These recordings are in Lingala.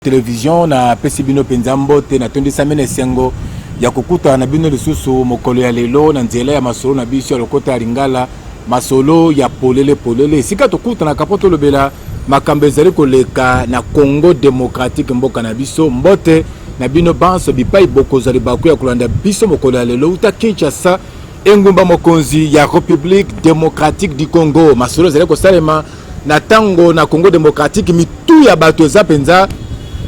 télévision na pesi bino penza mbote na tondi samene sengo ya kukuta na bino lisusu mokolo ya lelo na nzela ya masolo na biso ya lokota ya Lingala masolo ya polele sika tokuta na kapoto lobela makambo ezali koleka na Congo démocratique mboka na biso mbote na bino banso bipai bokozali baku ya kolanda biso mokolo ya lelo uta Kinshasa engumba mokonzi ya République démocratique du Congo masolo ezali kosalema na tango na Congo démocratique mitu ya bato za penza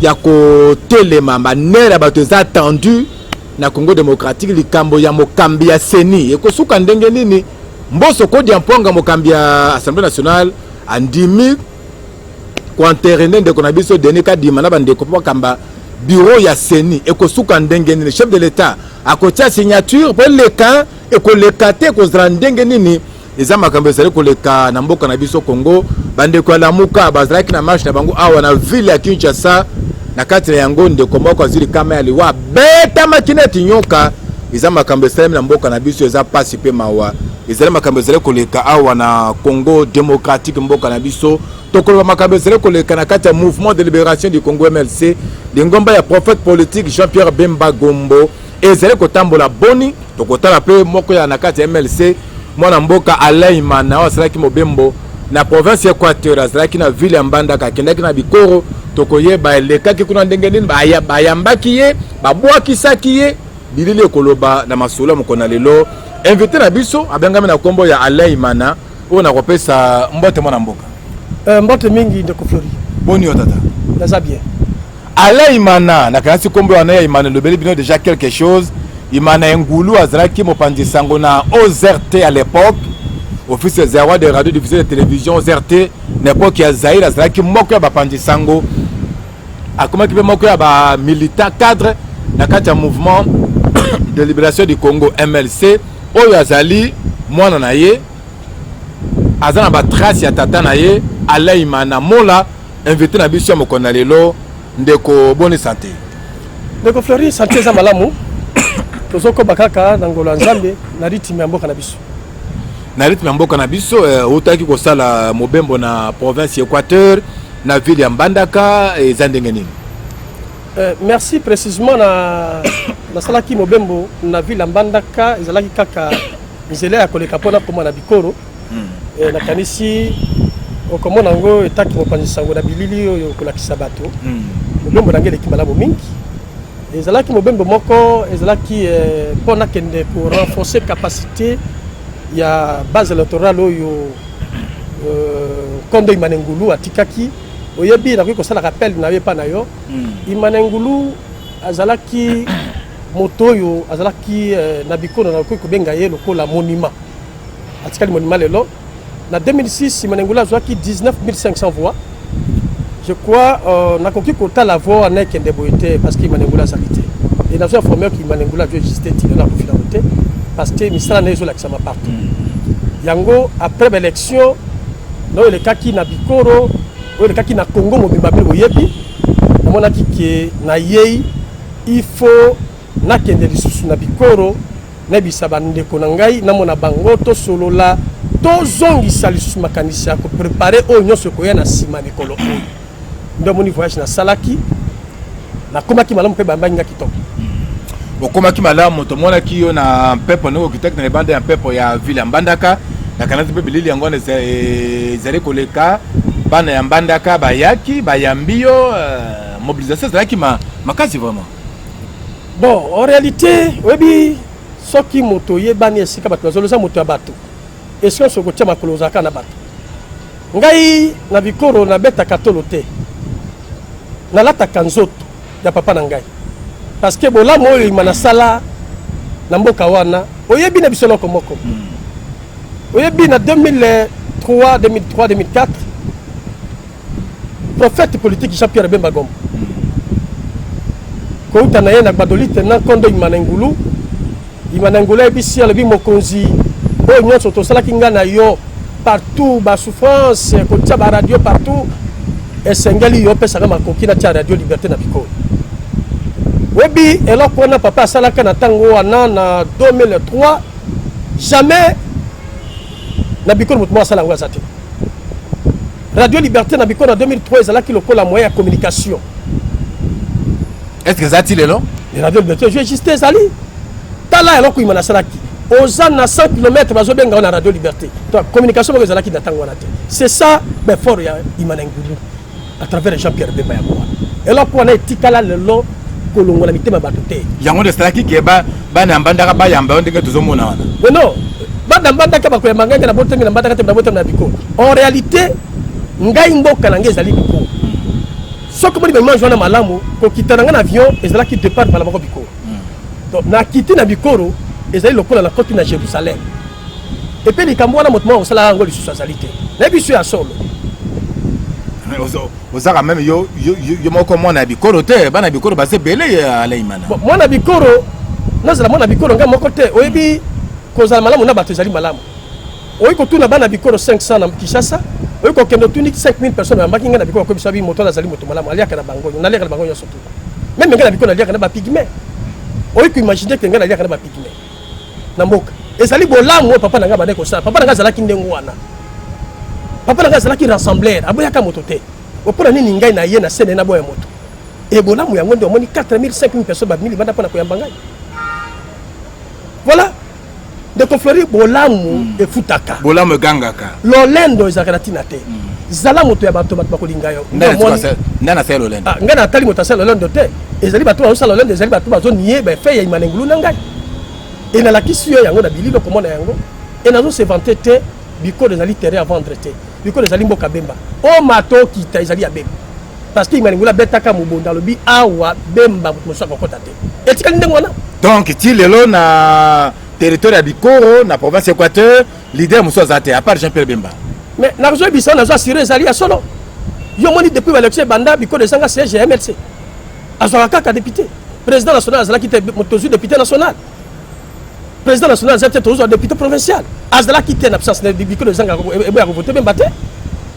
ya ko telema manera bato za attendu na Congo démocratique likambo ya mokambi ya seni ekosuka ndenge nini mboso kodi ya mponga mokambi ya Assemblée nationale andimi kwanterene ndeko na biso denika dima na bandeko po kamba bureau ya seni ekosuka ndenge nini chef de l'état akotia signature pour le cas ekolekate kozala ndenge nini eza makambo ezali koleka na mboka na biso Congo bandeko ya lamuka bazalaki na marche na bango awa na ville ya Kinshasa na kati na yango ndeko moko azili kama ya liwa beta makineti nyoka eza makambo ezali na mboka na biso eza pasi pe mawa ezali makambo ezali koleka awa na Congo démocratique mboka na biso tokoloba makambo ezali koleka na kati ya mouvement de libération du Congo MLC lingomba ya prophète politique Jean-Pierre Bemba Gombo ezali kotambola boni tokotala pe moko ya na kati ya MLC mwana mboka Alain Mana wasalaki mobembo na province ya Equateur azalaki na ville ya Mbandaka akendaki na bikoro tokoyeba elekaki kuna ndenge nini bayambaki ye babwakisaki ye bilili ekoloba na masolo mokona lelo invité na biso abengami na kombo ya Alain Mana oyo nakopesa mbote mwana mboka mbote mingi ndeko Flori boni yo tata naza bien Alain Mana nakanisi kombo wana ya Imana lobeli bino déjà quelque chose Imana Ngulu azalaki mopanzi sango na OZRT à l'époque office des rois de radio diffusée de télévision OZRT n'époque ya Zaïre azalaki moko ya bapanzi sango akomaki pe moko ya ba militant cadre na kati ya mouvement de libération du Congo MLC oyo azali mwana na ye azana ba trace ya tata na ye Alain Mana mola invité na biso mokona lelo ndeko bonne santé ndeko Flori santé za malamu tozoko bakaka na ngolo nzambe na rythme ya mboka na biso na rythme ya mboka na biso utaki kosala mobembo na province Equateur na ville ya Mbandaka eza ndenge nini merci précisément na salaki mobembo na ville ya Mbandaka ezalaki kaka nzela ya koleka pona koma na bikoro na kanisi okomona ngo etaki mopanzi sango na bilili oyo kolakisa bato mobembo na ngele kimalamu mingi ezalaki mobembo moko ezalaki pona kende pour renforcer capacité ya base électorale oyo Kondo Imana Ngulu atikaki oyebi na ko sala rappel na yepa na yo Imana Ngulu azalaki moto oyo azalaki na bikono na ko benga ye lokola monument atikali monument lelo na 2006 Imana Ngulu azwaki 19500 voix je crois na koki kota la voix na kende boité parce que Imana Ngulu a salité et na informé que Imana Ngulu a existé il na confidentialité parce que misala nezo la kisama partout yango après l'élection no le kaki na bikoro o le kaki na Congo mobimba bi boyebi na mona kiki na yei il faut na kende lisusu na bikoro na bisaba ndeko na ngai na mona bango to solola to zongi salisusu makanisi ya ko préparer o nyonso ko ya na sima mikolo ndo moni voyage na salaki na komaki malamu pe bamba nga kitoko okomaki malamu tomona kiyo na pepo noko kitek na bande ya pepo ya ville ya Mbandaka na kanati pe bilili yango ezali koleka bana ya Mbandaka bayaki bayambio mobilisation ezalaki makasi vraiment bon en réalité webi soki moto yebani esika bato bazoloza moto ya bato esko soko tia makolo zaka na bato ngai na bikoro na beta katolo te na lata kanzoto ya papa na ngai parce que bolamu oyo Imana sala na mboka wana oyebi na biso loko moko oyebi na 2003 2004 prophète politique Jean-Pierre Bemba Gombo kouta na ye na badolite na Kondo Imana Ngulu ebisi alobi mokonzi oyo nyonso tosalaki nga na yo partout ba souffrance kotia ba radio partout esengeli yo pesaka makoki na tia radio liberté na bikoro webi eloko wana papa asalaka na tango wana na 2003 jamais na bikoro moto asala yango aza te radio liberté na bikoro na 2003 ezalaki lokola moyen ya communication est-ce que ça tile là radio liberté je existé zali tala eloko imana salaki oza na 100 km bazo benga na radio liberté donc communication ko zalaki datango na te c'est ça ben fort ya imana ngulu à travers Jean-Pierre Bemba ya kwa eloko wana etikala lelo kolongola mitema bato te yango de salaki ke ba na mbandaka ba yamba ndenge tozomona wana non banda mbandaka ba ko yamba na botengi na mbandaka te na botengi na biko en réalité ngai mboka na ngeza li biko soko boni ba manjo na malamu ko kitana na avion ezala ki départ bala mako biko donc na kiti na bikoro ezali lokola na koti na Jérusalem et puis likambo wana moto mo sala ngo lisusu azali te na biso ya solo ozaka même yo moko mwana bikoro te bana bikoro base belé ala imana mwana bikoro nazala mwana bikoro nga moko te oyebi kozala malamu na bato ezali malamu oyi kotuna bana bikoro 500 na Kinshasa oyi kokende tuni 5000 personnes bambaki nga na bikoro ko bisabi moto azali moto malamu aliaka na bango na liaka na bango yo surtout même nga na bikoro aliaka na ba pygmée oyi ko imaginer que nga na liaka na ba pygmée na mboka ezali bolamu papa na nga bande ko sala papa na nga zalaki ndengo wana papa na nga zalaki rassembler aboyaka moto te opona nini ngai na ye na sene na boya moto e bolamu yango ndo moni 4000 5000 personnes ba mili banda pona ko yamba ngai voilà de confleurir bolamu e futaka bolamu gangaka lolendo ezakana tina te zala moto ya bato bakolinga yo ndana selo lolendo nga na tali moto asala lolendo te ezali bato basala lolendo ezali bato bazo nié ba fe ya imana ngulu na ngai et na la kisio yango na bililo komona yango et nazo se vanter te biko ezali terrain à vendre te biko ezali mboka bemba o mato kita ezali ya bemba parce que imana ngulu betaka mubonda lobi awa bemba moso akokota te etikali ndengo wana donc ti lelo na territoire ya bikoro na province Équateur leader moso azate à part Jean-Pierre Bemba mais na rezo bisa na zo assurer ezali ya solo yo moni depuis l'élection banda biko de sanga siège ya MLC azwa kaka député président national azalaki te motozu député national président national azalaki te tozo député provincial azalaki te na absence de biko de sanga eboya ko voter Bemba te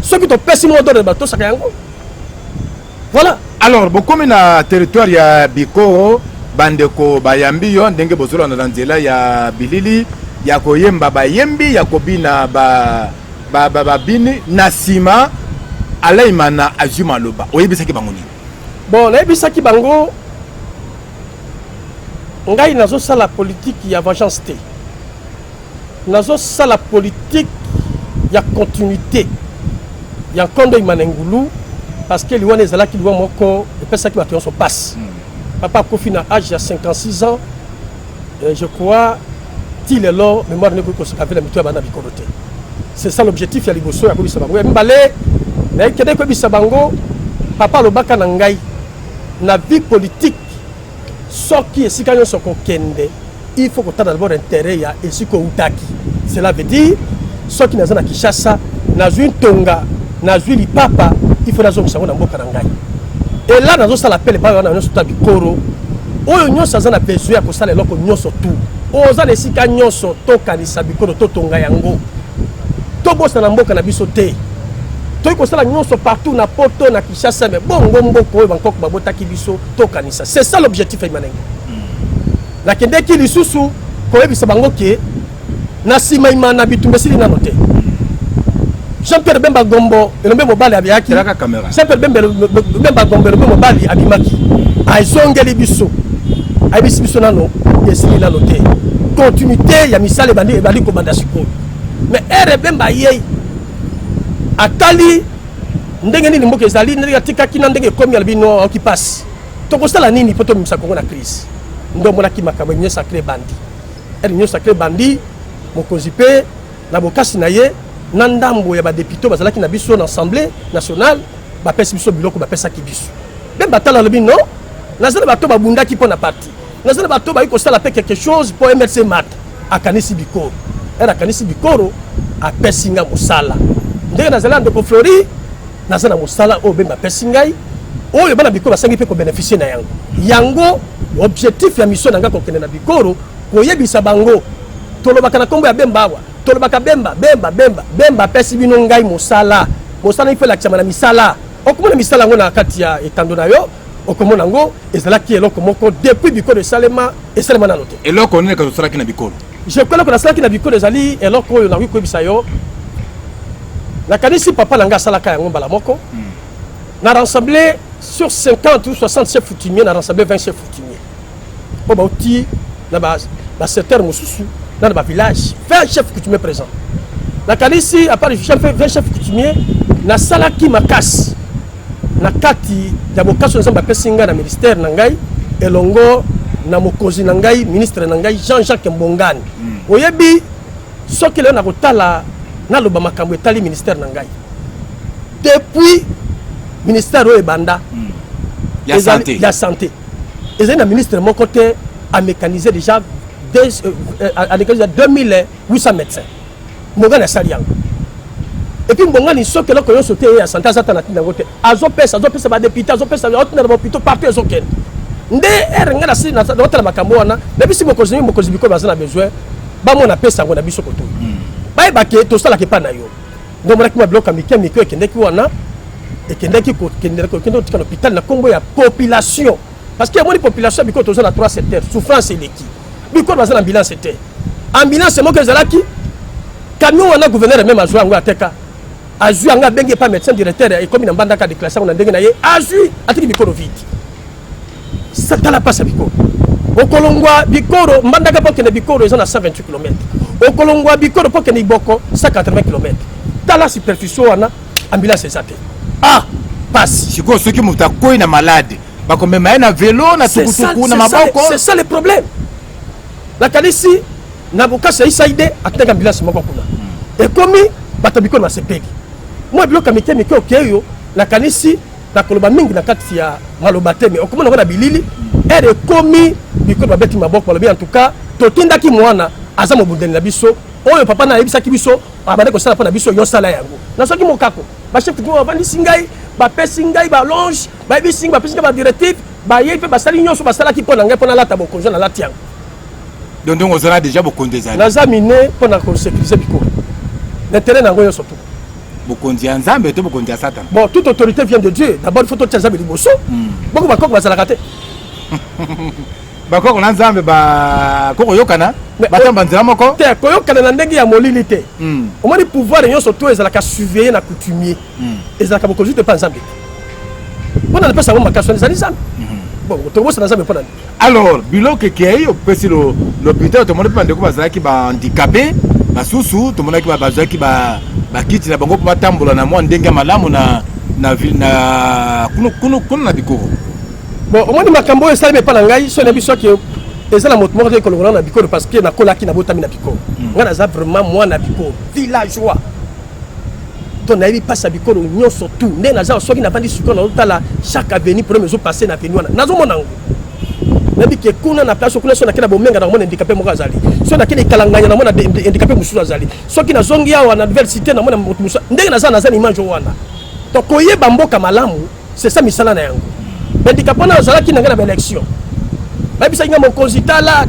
soki to pesi mo dore bato saka yango voilà alors bokomi na territoire ya bikoro bandeko bayambi yo ndenge bozolo na nzela ya bilili ya koyemba bayembi ya kobina babini na sima alaimana azuma loba oyebisaki bango nini bon nayebisaki bango ngai nazosala politique ya vengeance te nazosala politique ya continuité ya nkondo imana ngulu parce que liwana ezalaki liwa moko epesaki bato nyonso passe papa kofi na âge ya 56 ans je crois ti lelo mémoire ne ko se la mito ya bana bikolo te c'est ça l'objectif ya liboso ya kobisa bango ya mbale na kede ko bisa bango papa lobaka na ngai na vie politique soki esika nyonso kokende il faut kotala d'abord intérêt ya esiko utaki cela veut dire soki naza na Kinshasa nazwi ntonga nazwi lipapa il faut nazongisa ngo na mboka na ngai et là nazosala pele pa wana nyonso ta bikoro oyo nyonso aza na besoin ya kosala eloko nyonso tu oza na esika nyonso tokanisa bikoro totonga yango tobosa na mboka na biso te toyi kosala nyonso partout na poto na Kinshasa mais bongo mboko oyo bankoko babotaki biso tokanisa c'est ça l'objectif ya Imanenge nakendeki lisusu koyebisa bango ke na nsima imana bitumba esili nano te Jean-Pierre Bemba Gombo elombe mobali abiyaki Jean-Pierre Bemba Gombo elombe mobali abimaki aizongeli biso ayebisi biso nano esili nano te continuité ya misala ebandi kobanda sikoyo mais ere Bemba yei atali ndenge nini mboka ezali ndenge atikaki na ndenge ekomi alobi no oki passe tokosala nini po tomimisa kongo na crise ndo omonaki makambo union sacré bandi union sacré bandi mokonzi mpe na bokasi na ye na ndambo ya badepute bazalaki na biso na assemblée nationale bapesi biso biloko bapesaki biso Bemba tala alobi no nazala bato babundaki mpo na parti nazala bato bayi kosala mpe quelque chose mpo MLC mat akanisi bikoro ere akanisi bikoro apesi nga mosala ndenge nazala ndeko Flori naza na mosala oyo Bemba apesi ngai oyo bana bikoro basangi mpe kobénéficie na yango objectif ya mission na nga kokende na bikoro koyebisa bango tolobaka na kombo ya Bemba awa tolobaka Bemba apesi bino ngai mosala ife lakisama na misala okomona misala yango na kati ya etando na yo okomona yango ezalaki eloko moko depuis bikoro esalema nano te eloko nini kazosalaki na bikoro je crois que nasalaki na bikoro ezali eloko oyo nakoki koyebisa yo nakanisi papa na nga asalaka yango mbala moko na rassemble sur 50 ou 60 chefs coutumiers, on a rassemblé 20 chefs coutumiers. Bon, aussi, dans le secteur Moussoussou, dans le village, 20 chefs coutumiers présents. La Kalisi, à part les 20 chefs coutumiers, na salaki makas. Na kati, ya bokaso nzamba pesinga na ministère nangai, elongo na mokozi nangai, ministre nangai, Jean-Jacques Mbongani. Oyebi, ce qui est là, na loba makambo etali ministère nangai. Depuis ministère de Banda, la santé. La santé. Et le ministre de mon côté a mécanisé déjà 2800 médecins. Mongan a sali. Et puis Mongan, il sait que là, quand on sauté à santé, ça n'a pas été. Azopes, ça député, azopes, ça va être hôpital partout aux autres. Ndé erenga na si na hôtel makambo wana, na bisi mokozi biko bazana besoin, ba mo na pesa ngo na biso koto. Ba ebake to sala ke pa na yo. Donc on a bloqué Mickey et Kendeki wana et Kendeki tika l'hôpital na kombo ya population parce qu'il y a une population biko to na 3 secteurs souffrance et l'équipe biko bazana ambulance était ambulance mo que zalaki camion wana gouverneur même azwa ngo ateka azwa nga bengi pas médecin directeur et comme na mbanda ka déclaration na ndenge na ye azwi atiki biko vite ça tala pas biko okolongwa bikoro mbanda ka pokene bikoro ils ont 128 km okolongwa bikoro pokene iboko 180 km. Dans la superficie, on a ambulance et santé. Ah, passe. C'est quoi ceux qui sont malades? C'est ça le problème. La Kalisi, Naboka, c'est Isaïde, à la ambulance. Et comme Batabiko m'a sepé. Moi, je bloque à mes ok, la Kalisi, la Kolobaming, la Katia, Malobate, mais au comment on a bilili, elle est commis, Biko Babeti Mabok, en tout cas, Totinda qui moana, Azamo Bouden Labiso. Oh, papa na ebisa kibiso abande ko sala pa na biso yo sala yango na soki mokako ba chef ko bandi singai ba pesingai ba longe ba bisinga ba pesinga ba directive ba yepe ba sali nyonso ba sala ki pona ngai pona lata bokonjo na lati yango donc on sera déjà bokonde zali na zamine pona ko sécuriser biko le terrain nango yo surtout bokonzi ya nzambe to bokonzi ya satan bon toute autorité vient de Dieu d'abord il faut to tsaza liboso boko ba koko ba sala kate bakoko na nzambe ba koko yokana batamba nzela moko te koyokana na ndenge ya molili te omoni pouvoir yon surtout ezalaka surveiller na coutumier ezalaka bokonzi te pa nzambe mpona napesa yango makaso ezali nzambe bon tobosana nzambe mpona alors biloko ekei opesi l'hôpital tomoni mpe bandeko bazalaki bahandicapé basusu tomonaki bazalaki bakiti na bango mpo batambola na mwa ndenge ya malamu kuna na bikoro. Bon, au moins de Makambo et Salme Panangaï, son avis soit que les gens ont montré que l'on a Bicoro parce qu'il y a un qui n'a pas de Bicoro. On a vraiment moi na Bicoro, villageois. Donc, on a pas à Bicoro, nous surtout. Nous avons soit qui n'a pas dit ce qu'on a chaque avenue pour nous passer dans l'avenue. Nous avons mon angle. Nous dit que kuna na place kuna so na kila bomenga na mona handicapé mo azali. So na kile kalanganya na mona handicapé musu azali. So ki na zongi ya na université na mona musu. Ndenge na za image wana. To koyeba mboka malamu, c'est ça misala na yango. Handicapé na zala ki na ngana élection. Ba bisa nga mokonzi tala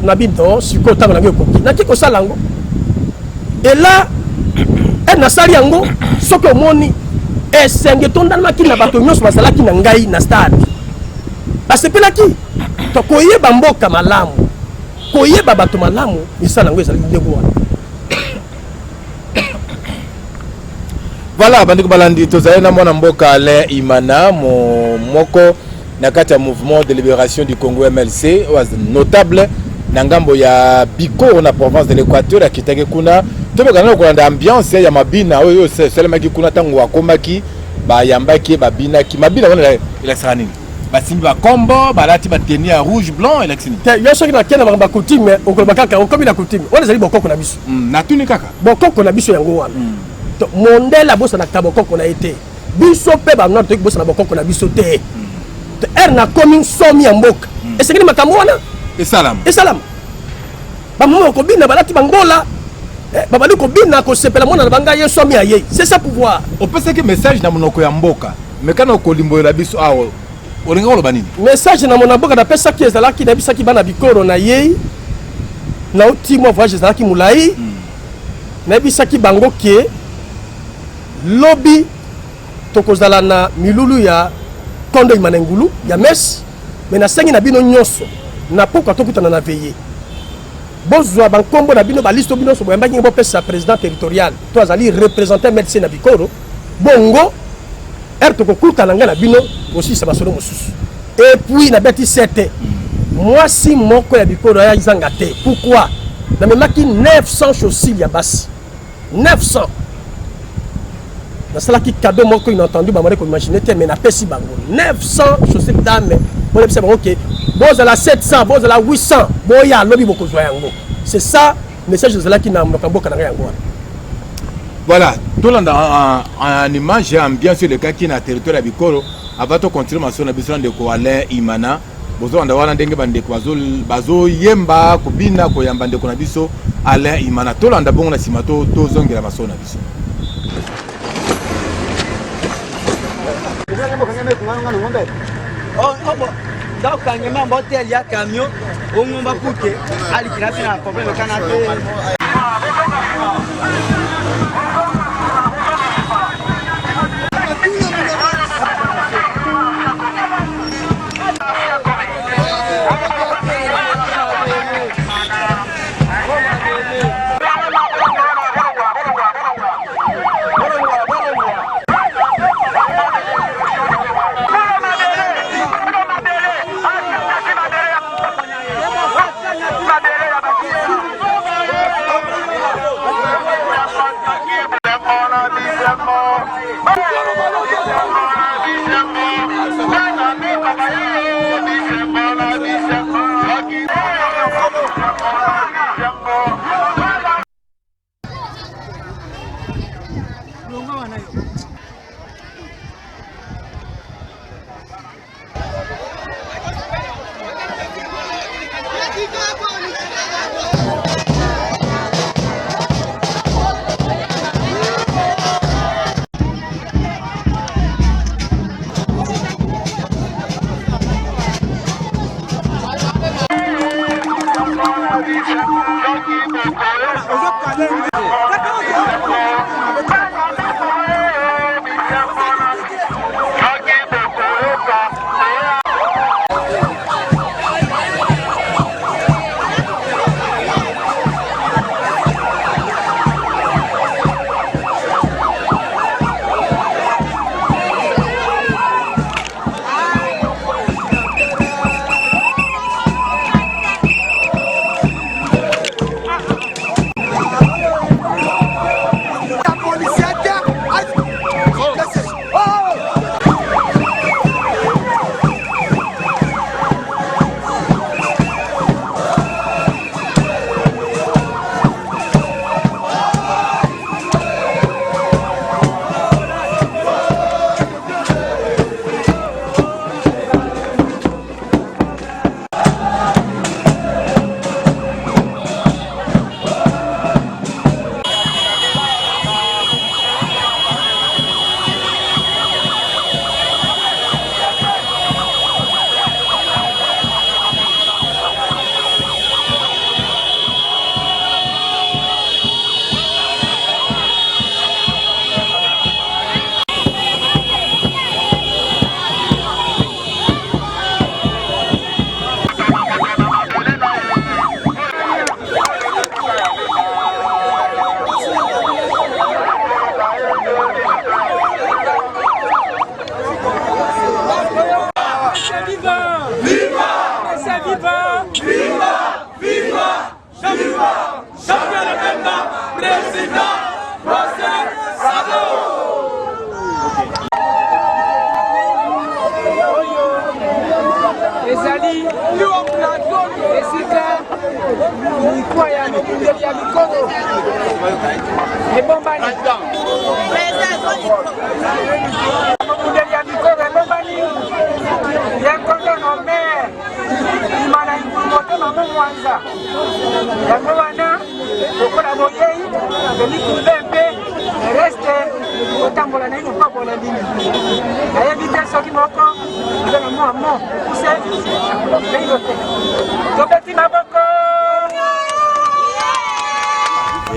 na bindo siko tanga na ngoko. Na kiko sala ngo. Et là na sali yango soko moni esenge tondana ki na bato nyonso basala ki na ngai na stade. Basepelaki to koyeba mboka malamu koyeba bato malamu misala ngo ezali ndeko wana. Voilà bandeko balandi tozali na mwana mboka Alain Imana moko na kati ya mouvement de libération du Congo MLC was notable na ngambo ya Biko na province de l'Équateur akitake kuna tobekana kolanda ambiance ya mabina oyo selemaki kuna tango akomaki bayambaki babinaki mabina wana ila sanini basimbi bakombo balati bateni ya rouge blanc élection te yo soki na kena ba coutume okoloba kaka okomi na coutume wana ezali bokoko na biso na tuni kaka bokoko na biso yango wana to mondela bosa na tabokoko na été biso pe ba non to bosa na bokoko na biso te er na komi somi ya mboka esengeli makambo wana esalam ba momo ko bina balati bangola babali ko bina ko sepela mona na banga ye somi ya ye c'est ça pouvoir opesa ke message na monoko ya mboka mekana ko limbola biso awo olinga oloba nini message na mona mboka na pesa ki ezalaki na bisaki bana bikoro na ye na uti mo voyage ezalaki mulai na bisaki bango ke lobby tokozala na milulu ya kondo imanengulu ya mes mais na sengi na bino nyonso na poko tokutana na veiller bozwa bankombo na bino baliste bino so boyamba ngi bo pesa président territorial to azali représenter médecin na bikoro bongo tokokuta na nga na bino aussi ça masolo mosusu et puis na beti 7 moi si moko ya bikolo ya izanga te pourquoi na memaki 900 chaussures ya basi 900 na sala ki cadeau moko inattendu ba mare ko imaginer te mais na pesi bango 900 chaussures dame bon le bon OK bon à la 700 bon à la 800 bon ya lobi boko joya yango c'est ça message de cela qui na mboka na yango. Voilà, tout le monde en image et ambiance sur le cas qui est dans le territoire de Bikoro. Avant de continuer, je vais vous dire Alain Imana. Vous avez dit que Bazo Yemba, Kubina, Koyamba, Konabiso, Alain Imana. Tout le monde a bon la simato, tous les gens qui ont biso. Donc, quand il y a un motel, il y a un camion, on va coûter. Allez, il y a un problème,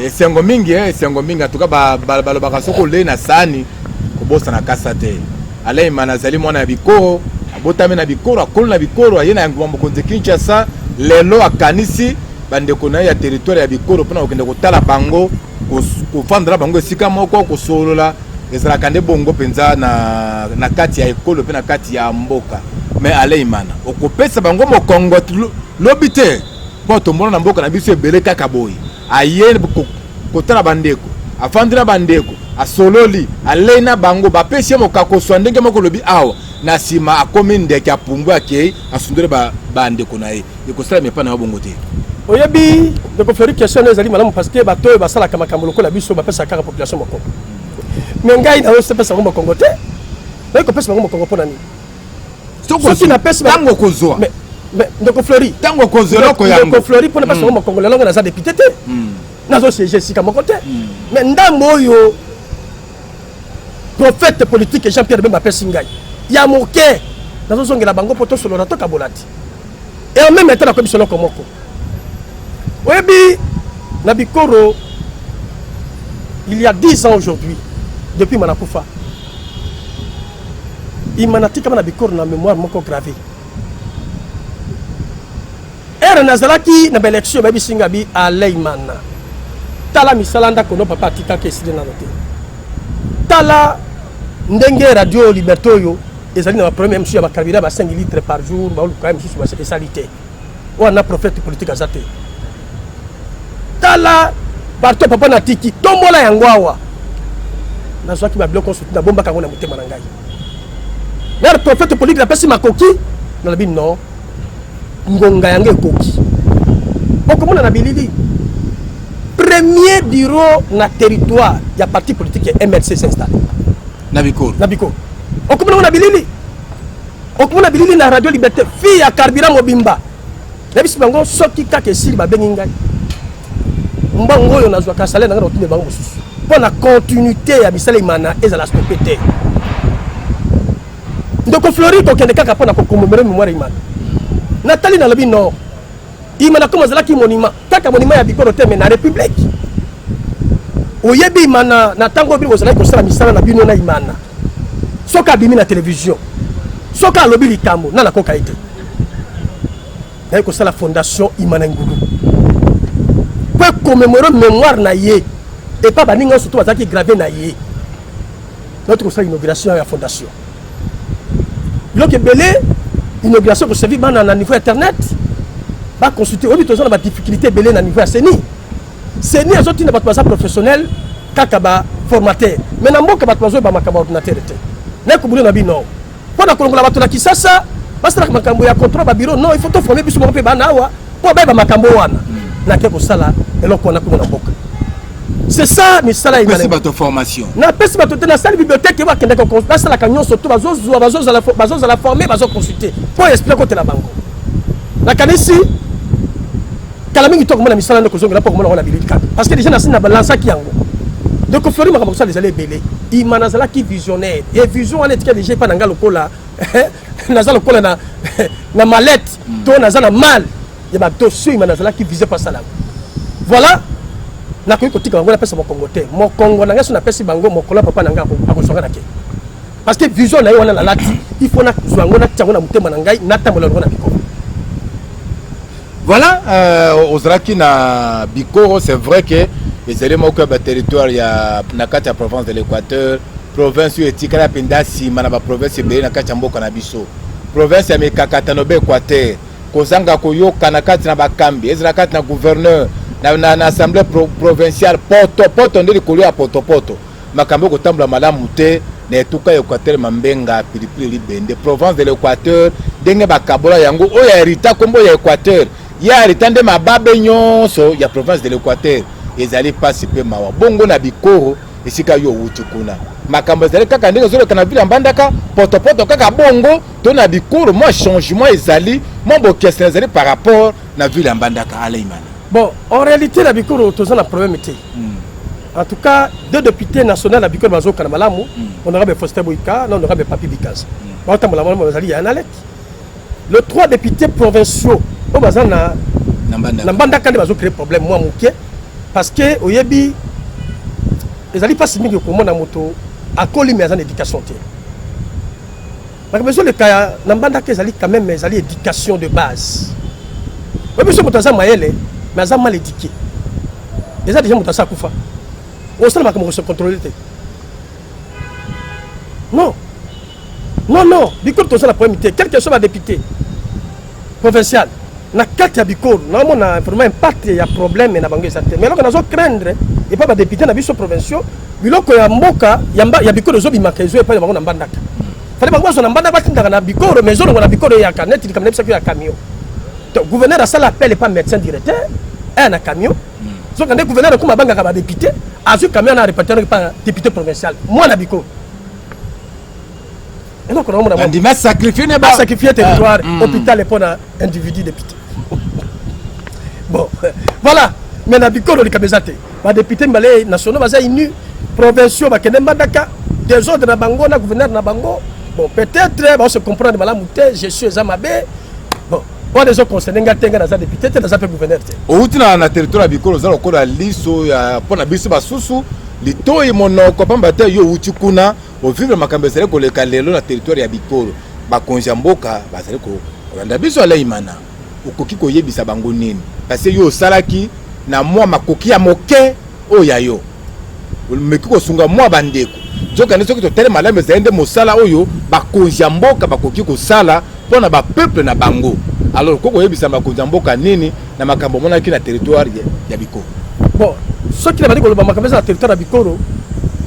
Sengo mingi en tout cas balobaka soko le na sani kobosa na kasate Alain Imana zali mwana ya Bikoro abotame na Bikoro akolo na Bikoro ayena yango mokonzi Kinshasa lelo akanisi bandeko na ya territoire ya Bikoro pona okende kotala bango kofandra bango esika moko kosolola ezalaka nde bongo mpenza na kati ya ekolo mpe na kati ya mboka mais aleimana okopesa bango mokongo lobi te mpo tomona na mboka na biso ebele kaka boye aye kotala bandeko afandi na bandeko asololi alei na bango bapesi ye mokakoswa ndenge moko lobi awa na nsima akomi ndeke apumbu akei asundoli bandeko na ye ekosala mepa na yo bongo te oyebi ndeko flori question ezali malamu parce que bato oyo basalaka makambo lokola biso bapesaka kaka population mokongo me ngai nayo sepesa bango mokongo te naye kopesa bango mokongo mpo na nini soki napesi ntango kozwa ndeko flori ntango kozwa eloko yango ndeko flori mpo napesa bango mokongo lelo ngo naza député te nazosiege esika moko te me ndambo oyo prophète politique Jean Pierre Bemba apesi ngai ya moke nazozongela bango mpo tosolola tokabola te et en même temps nakoyebi eloko moko oyebi na Bikoro il y a 10 ans aujourd'hui depuis manakufa imanatikama na Bikoro na mémoire moko gravé ere nazalaki na baélection bayebisinga bi aleimana tala misala ndako no papa atikaki esili nano te tala ndenge radio liberté oyo ezali na baproblème mosusu ya bacarburant ba 5 litres par jour baoluka mosusu esali te wana prophète politique aza te tala bato papa na tiki tombola yango awa nazwaki babiloko nsuti nabombaka yango na motema na ngai nare prophète politique napesi makoki nalobi non ngonga yango ekoki okomona na bilili premier bureau na territoire ya parti politique ya MRC s'installe na Bikoro okomona na bilili okomona bilili na radio liberté fille ya carburant mobimba nabisi bango soki kaka esili babengi ngai mbongo oyo nazwaka salaire na ngai otime bango mosusu mpo na continuité ya bisala imana ezala stoppe te ndeko flori kokende kaka mpo na kokomomere mémoire imana natali nalobi non imana comme azalaki monument kaka monument ya Bikoro te me na république oyebi imana na ntango bino ozalaki kosala misala na bino na imana soki abimi na télévision soki alobi likambo na nakoka ete naye kosala fondation imana ngulu mpo commémorer mémoire na ye epa baninga nyonso to bazalaki gravé na ye noti kosala inauguration ya fondation biloko ebele inauguration koservi bana na niveau internet baconsulte oyebi toza na badifficulté ebele na niveau ya seni azotinda bato baza professionnel kaka baformateur mais na mboka bato bazoyeba makambo ya ordinateur te naye kobuli na bino mpo na kolongola bato na kisasa basalaka makambo ya contrôle babiro non il faut toforme biso moko mpe bana awa mpo bayeba makambo wana nake kosala eloko wana kuna na mboka c'est ça misala pesi bato formation napesi bato te nasali bibliothèque bakendaka basalaka nyonso to bazozwa bazozala forme bazoconsulte mpo explike kotela bango nakanisi kala mingi to komona misala ndeko zongela mpo komona wana bilili kaka parce que déjà nasina balansaki yango donc flori makambo kosala ezali ebele ima nazalaki visionnaire et vision wana etika déjà epa na nga lokola naza lokola na malette to naza na mal ya badossier ima nazalaki visé pasala voilà nakoki kotika bango napesa mokongo te mokongo na ngai so napesi bango mokolo papa na ngai akozwanga na ke parce que vision na ye wana nalati il faut nazwa yango natia yango na motema na ngai natambola yango na Bikoro. Voilà, ozalaki na Bikoro, c'est vrai que ezali moko ya territoire ya na kati ya province de l'Équateur, province oyo etikala mpenza nsima na baprovince ebele na kati ya mboka na biso. Province ya Mikakatano be Équateur, kozanga koyoka na kati na bakambi, ezali na kati na gouverneur na assemblée provinciale poto nde likolo ya poto makambo kotambola malamu te na etuka Équateur mambenga pilipili libende province de l'Équateur ndenge bakabola yango oyo ya hérita kombo ya Équateur ya hérita nde mababe nyonso ya province de l'Équateur ezali pasi pe mawa bongo na Bikoro esika yo wuti kuna makambo ezali kaka ndenge zoleka na vile mbandaka poto kaka bongo to na Bikoro moi changement ezali mon bokestion ezali par rapport na vile mbandaka Aleimana. Bon, en réalité, la Bikoro, tout ça, le problème était. En tout cas, 2 députés nationaux, la Bikoro, Mazo Kanamalamou, on aura Foster Boïka, on aura Papi Bikaz. Le 3 députés provinciaux, au Bazana, Nambanda Kande Mazo créé problème, moi, Mouké, parce que, au Yebi, les alliés pas si bien que mon moto, à coller mes éducation. Mais le cas, Nambanda Kazali, quand même, mes alliés éducation de base. Oui, monsieur Moutaza Maëlle, mais ça mal éduqué. Déjà, mon tassa koufa. On sait que je contrôle. Non. Non, non. Bikoro, tu as la première quel que soit le député provincial. Na kati ya Bikoro, na mona vraiment impact ya problème na bango santé. Mais lorsque nazo craindre et pas ba député na biso provinciaux, biloko ya mboka ya Bikoro zo bimaka ezo epa bango na mbandaka. Fallait bango zo na mbandaka batindaka na Bikoro, mais zo na Bikoro ya kanet li kamna bisa ya camion. Donc gouverneur a ça l'appel pas médecin directeur, un camion. Zo quand gouverneur ko mabanga ka ba député, azu camion na reporter pas député provincial. Moi na Bikoro. Et donc on a dit mais sacrifier ne pas sacrifier territoire, hôpital et pour un individu député. Bon, voilà. Mais na Bikoro likabezate. Ba député malais nationaux baza inu provinciaux ba kende mbandaka des ordres na bango na gouverneur na bango. Bon, peut-être on se comprendre bala muté, je suis Zamabé. Bon, on les autres concernés ngatenga na za député te na za gouverneur te. Outina na territoire Bikoro za lokola liso ya pona biso basusu litoyi monoko pamba te yo uti kuna au vivre makambo sele ko leka lelo na territoire ya Bikoro ba konja mboka bazali ko randa biso ala imana ukoki ko yebisa bango nini parce que yo salaki na mwa makoki ya moke oya yo meki ko sunga mwa bandeko joka ne soki to tele malambe zaende mosala oyo ba konja mboka bakoki ko sala pona ba peuple na bango alors koko yebisa ba konja mboka nini na makambo mona ki na territoire ya Bikoro. Bon, ce qui va dire que makambo na territoire ya Bikoro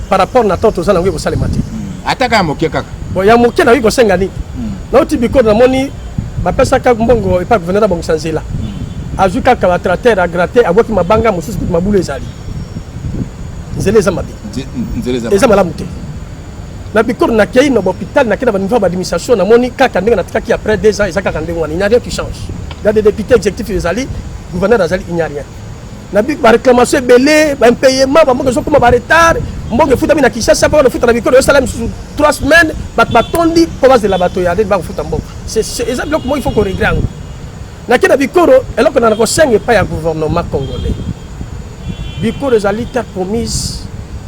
par rapport na toto zala ngwe ko sala mati. Ataka moke kaka. Bon, ya moke na wiko senga ni. Na uti Bikoro na moni ba pesa ka mbongo e pa gouverneur bongo sanzela. Azuka ka traiter a gratter agwa ki mabanga mususu ki mabulu ezali. Nzele za mabi. Nzele za. Eza malamu te. Na Bikoro na kei no hôpital na kina ba niveau ba administration na moni kaka ndenge na tikaki après 2 ans ezaka ndenge wani. Il n'y a rien qui change. Il y a des députés exécutifs ezali, gouverneur azali, il n'y a rien. Na bik ba réclamation belé, ba impayement, ba mbongo zokoma ba retard, mbongo futa mina Kinshasa pa na futa na Bikoro salam sous 3 semaines, ba tondi province de la bateau ya ba futa mbongo. C'est exemple que moi il faut qu'on regrette. Na kina Bikoro, eloko na ko senge pa ya gouvernement congolais. Bikoro ezali terre promise,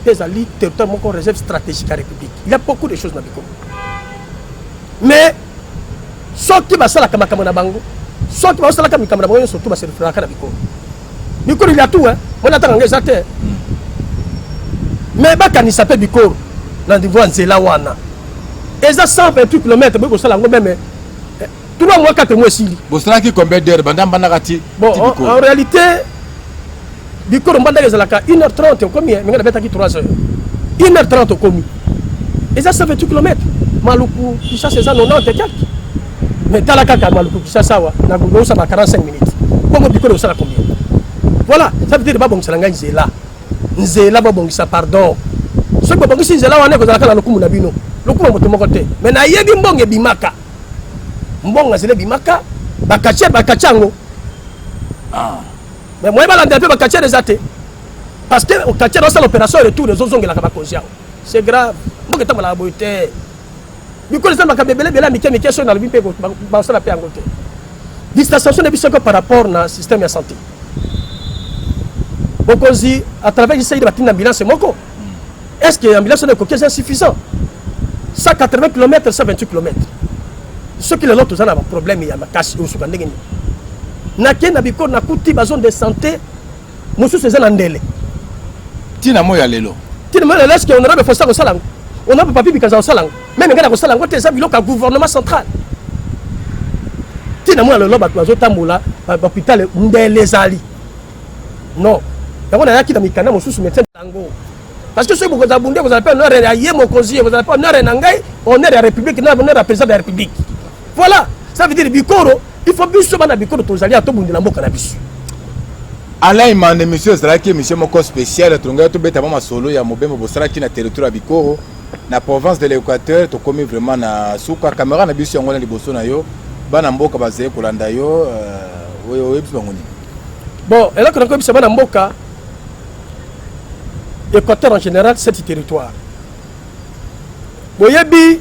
ezali territoire moko réserve stratégique à la République. Il y a beaucoup de choses na Bikoro. Mais soki ba sala kama na bango, soki ba sala kama na bango surtout ba se refera na Bikoro. Bikoro il y a tout hein. On attend ngeza te. Mais ba kanisa pe Bikoro na niveau nzela wana. Eza 128 km biko sala ngo même 3 mois 4 mois sili. Bosala ki combien d'heures banda kati? Bon, en réalité Bikoro mbanda ezala ka 1h30 combien? Mais ngana beta ki 3h. 1h30 combien? Eza 128 km. Maluku Kinshasa eza 90 et quelques. Mais dans la kaka Maluku Kinshasa wa na go ça ba 45 minutes. Bongo Bikoro sala combien? Voilà, ça veut dire que c'est un nzela. Nzela babongisa pardon. Ce que babongisa nzela wana ko zalaka na lokumu na bino. Lokumu moto moko te. Mais na yebi mbonge bimaka. Mbonga zele bimaka bakachango. Ah. Mais moi ba landa pe bakacha les até. Parce que au kacha dans l'opération retour les ozongela ka bakonja. C'est grave. Mbonge tamala boite. Biko les maka bebele bela mike so na lobimpe ko ba sala pe angote. Distanciation de biso par rapport na système de santé. Bokozi, à travers l'essai de bâtir une ambulance, est-ce que l'ambulance est insuffisant? 180 km, 128 km. Ce qui est l'autre, c'est un problème, il y a ma casse au Soukandé. Naké Nabiko, Nakouti, ma zone de santé, nous sommes ces Andélé. Tina Moya Lelo. Tina Moya Lelo, est-ce qu'on a fait ça au Salang? On n'a pas papier au Salang. Même un gars au Salang, on a un gouvernement central. Tina Moya Lelo, Tamboula, l'hôpital Ndélé Zali. Non. On a qui dans Mikana, mon sous médecin tango. Parce que ceux qui vous abondez, vous appelez un heure à Yémo Kosi, vous appelez un heure à Nangaï, on est à la République, on est à la président de la République. Voilà, ça veut dire Bikoro, il faut plus souvent à Bikoro, tous alliés à tout le monde de la Mokanabisu. Alain Mande, monsieur Zalaki, monsieur Moko spécial, Tronga, tout bête avant ma solo, il y a Mobé Mobosaraki, na territoire à Bikoro, na province de l'Équateur, tu commis vraiment na Souka, caméra, na Bissi, on a les Bosso na yo, Banamboka, Bazé, Kolanda yo, oui, bon, et là, quand on a comme Banamboka, Équateur en général, c'est ce territoire. Boyebi,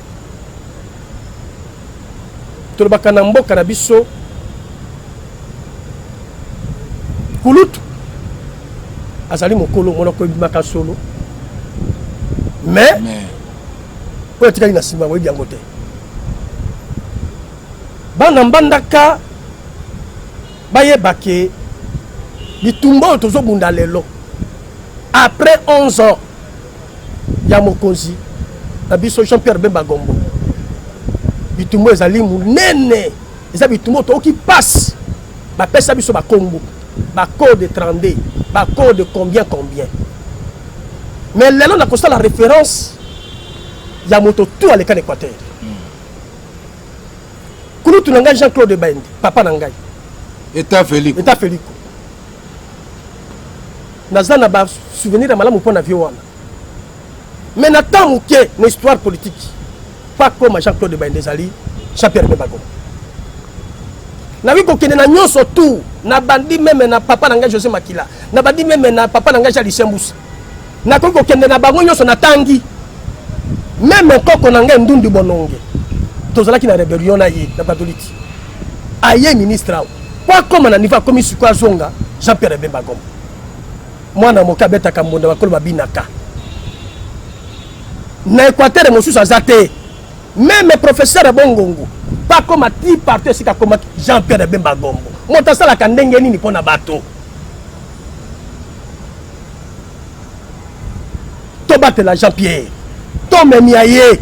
Tolbakanambo, Kanabiso, Koulout, Azali Mokolo, Monoko Bimaka Solo. Mais, pour être une asima, oui, bien côté. Banambandaka, Baye Bake, Bitumbo, Tozo Bundalelo. Après 11 ans, il y a Mokonzi. na biso Jean-Pierre Bemba Gombo bitumbo ezali munene eza bitumbo to qui passe ba pesa biso ba kombo ba code 32 ba code combien mais lelo na constat la référence ya moto tout à l'écran Équateur kulu tunanga Jean-Claude Baindi papa na ngai État Félix nazana ba souvenir ya malamu pona vieux wana mais na temps moké na histoire politique pas comme Jean-Claude Baindi ezali Jean-Pierre Bemba Gombo na wiko kende na nyonso tout na bandi même na papa na ngai José Makila na bandi même na papa na ngai Jean Lisembusa na koko kende na bango nyonso na tangi même koko na ngai Ndundu Bononge tozalaki na rébellion na ye na Badoliti aye ministre kwa comme na niveau comme Sukwa Zonga Jean-Pierre Bemba Gombo mwana moka betaka mbonda bakolo babinaka na Équateur mosusu azate même professeur Bongongo pas comme a ti parti sika comme Jean-Pierre Bemba Gombo motasala kandenge nini pona bato to batela Jean-Pierre to memi aye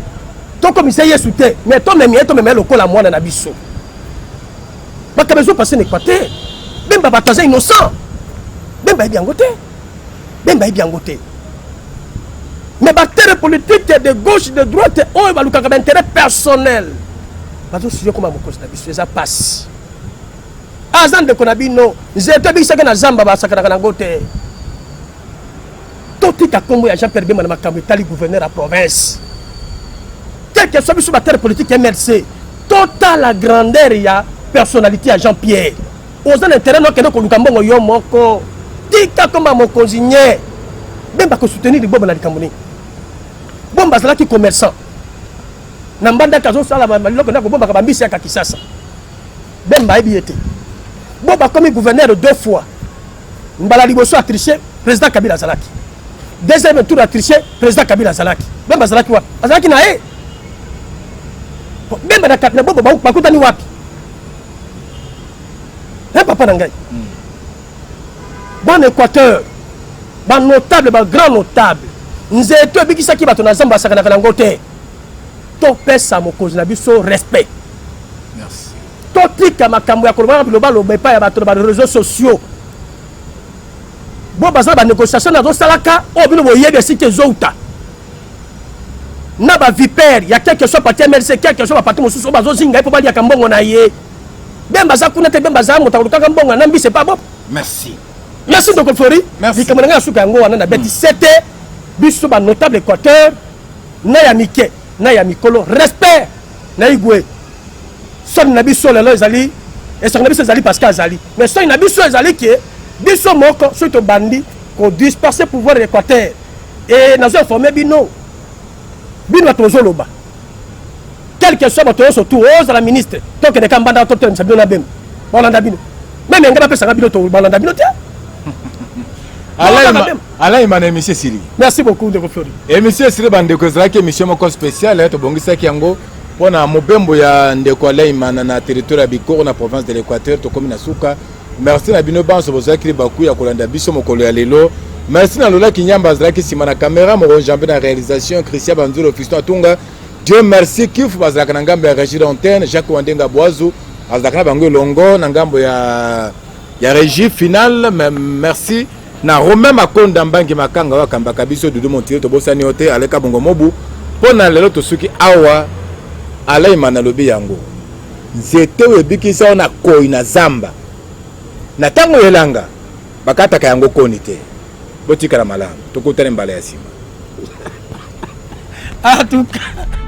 to commissaire Yesu te mais to memi lokola mwana na biso baka bezo passer en Équateur Bemba bataza innocent Bemba biangote mais bactéries politiques de gauche de droite oh il va luka comme intérêt personnel bazo suyo comme mokosi na biso eza passe azan de konabino nzeto bisaka na zamba basaka na ngote totika kombo ya Jean-Pierre Bemba na makambo etali gouverneur à province quel que soit biso bactéries politique MRC total la grandeur ya personnalité à Jean-Pierre oza l'intérêt no kendo ko luka mbongo yo moko tika komba mokonzi nye Bemba ko soutenir Bomba na likambo ni Bomba zalaki commerçant na mbanda kazo sala maloko na Bomba ka bambisi ya Kisasa Bemba ebiete Bomba comme gouverneur 2 fois mbala liboso a triché président Kabila zalaki deuxième tour a triché président Kabila zalaki Bemba zalaki wa azalaki na Bemba na katna Bomba bakutani wapi papa na ngai bon Équateur ba notable ba grand notable nzeto ebikisaki bato na zamba sakana kana ngote to pesa mokozi na biso respect merci to tika makambo ya koloba loba pa ya bato ba réseaux sociaux bo bazala ba négociation na do salaka o bino boyebe sike zouta na ba vipère ya quelque chose parti MLC quelque chose parti mosusu bazo zinga ipo bali ya kambongo na ye Bemba za kuna te Bemba za mota ulukaka mbongo na mbise pa bop merci Dr. Flori merci bikamana suka yango wana na beti c'était biso ba notable Équateur na ya mike na ya mikolo respect na igwe son na biso lelo ezali et son na biso ezali parce que ezali mais son na biso ezali ke biso moko surtout bandi ko disperser pouvoir Équateur et nazo informer bino tozoloba quel que soit votre surtout aux la ministre tant que des cambanda to tem sabino na bem bolanda bino même ngaba pesa ngabino to bolanda bino te Alain Imana monsieur Siri merci beaucoup de Flori et monsieur Siri bande ko zaki émission moko spéciale to bongisaki yango pona mobembo ya ndeko Alain Imana na territoire ya Bikoro na province de l'Équateur to comme na suka merci na bino banso bozaki baku ya kolanda biso mokolo ya lelo merci na Lola Kinyamba zaki sima na caméra mo jambe na réalisation Christian Banzolo Fiston Atunga Dieu merci Kif bazaka na ngambo ya régie d'antenne Jacques Wandenga Boazu azaka na bango longo na ngambo ya régie finale merci na Romain Makonda Mbangi Makanga wa kambaka biso Dudu Montire to bosani ote aleka bongo mobu pona lelo to suki awa Alain Imana lobi yango nzete webikisa ona koi na zamba na tango yelanga bakata ka yango koni te botika na malamu tokutane mbala ya sima en tout cas